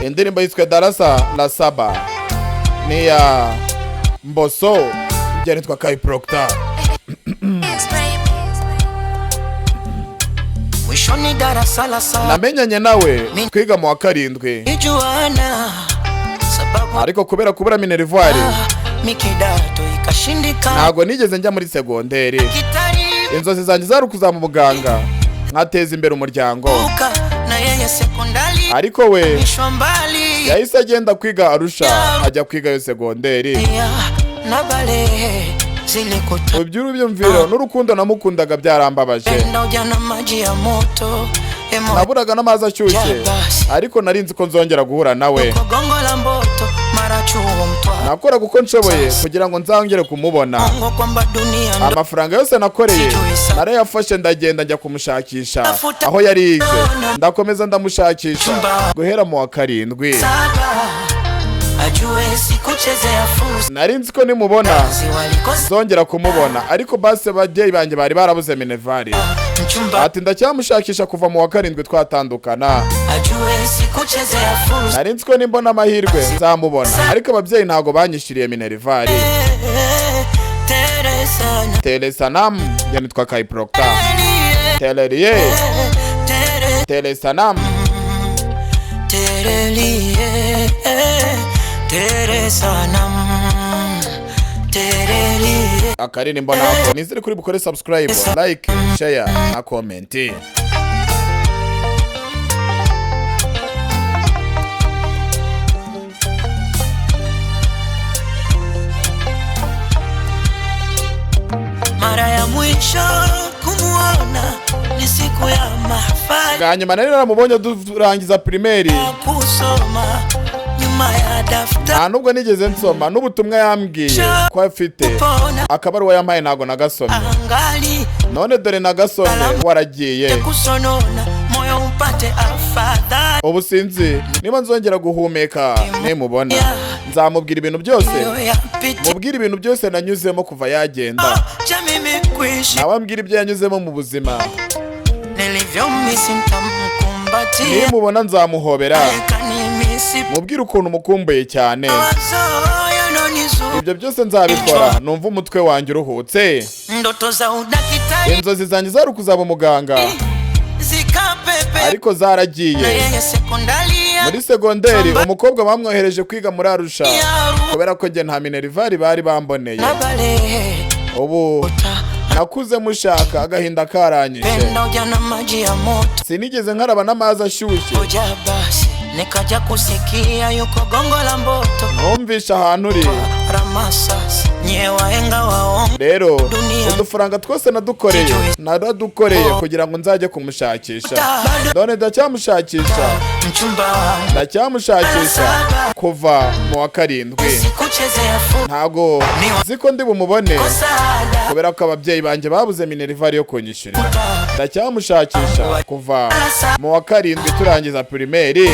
indirimbo yitwa Darasa la Saba ni ya Mbosso njye nitwa Kai Proctor. Namenyanye nawe twiga mu wa 7 ariko kubera kubura minerivare ntago nigeze njya muri segonderi. Inzozi zanjye zari kuzama muganga nkateza imbere umuryango, ariko we yahise agenda kwiga Arusha ajya kwiga yo segonderi. Ubyuru byumviro n'urukundo namukundaga byarambabaje, naburaga n'amazi ashyushye ariko narinzi ko nzongera guhura nawe. Nakoraga uko nshoboye kugira ngo nzongere kumubona. Amafaranga yose nakoreye narayafashe ndagenda njya kumushakisha aho yari yize, ndakomeza ndamushakisha guhera mu wa 7. Narinzi ko nimubona nzongera kumubona, ariko base ababyeyi banjye bari barabuze minerivare. Ati ndacyamushakisha kuva mu wa 7 twatandukana. Narinzi ko nimbona amahirwe nzamubona, ariko ababyeyi ntago banyishiriye minerivare. Telesanam njye nitwa Kai Proctor. Teleriye Telesanam Teleriye akaririmbo nako nizere kuri bukore subscribe, like, share na comment. Mara ya mwisho kumuona ni siku ya mahafali. Ganyuma nari naramubonye durangiza primaire kusoma nyuma ya daftari. Nubwo nigeze nsoma n'ubutumwa yambwiye ko afite akabaruwa yampaye ntago nagasomye. None dore nagasomye waragiye. Moyo upate afadhali. Ubu sinzi niba nzongera guhumeka nimubona. Nzamubwira ibintu byose, mubwira ibintu byose nanyuzemo kuva yagenda. Nawambwira ibyo yanyuzemo mu buzima. Nimubona nzamuhobera, mubwira ukuntu mukumbuye cyane. Ibyo byose nzabikora numva umutwe wanjye uruhutse. Inzozi zanjye zari kuzaba umuganga ariko zaragiye. Muri segonderi umukobwa bamwohereje kwiga muri Arusha kubera ko njye nta minerivare bari bamboneye. Ubu nakuze mushaka agahinda karanyishe, sinigeze nkaraba n'amazi ashyushye. Nikaja kusikia yuko gongo la Mboto, numvisha ahantu uri rero udufaranga twose nadukoreye kugira ngo nzajye kumushakisha. None ndacyamushakisha kuva mu wa 7. Ntago ziko ndi bumubone kubera ko ababyeyi banjye babuze minerivare yo kunyishyurira. Ndacyamushakisha kuva mu wa 7 turangiza primaire.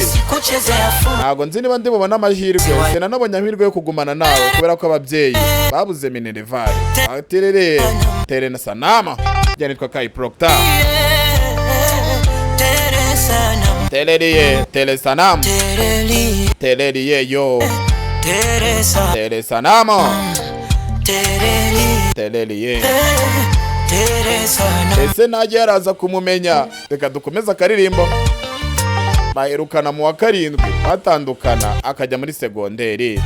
Ntago nzi niba ndi bubona amahirwe, sinanabonye amahirwe yo kugumana nawe kubera ko ababyeyi babuze minerivare. Aterere Telesanam njye nitwa Kai Proctor. Teleriye Telesanam Teleriye yo Telesanam Teleriye. Ese najye yaraza kumumenya. Reka dukomeza akaririmbo. Baherukana mu wa 7 batandukana akajya muri segonderi.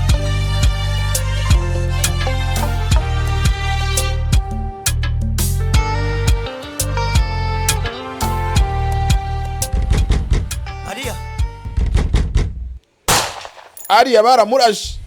Ariya baramurashe.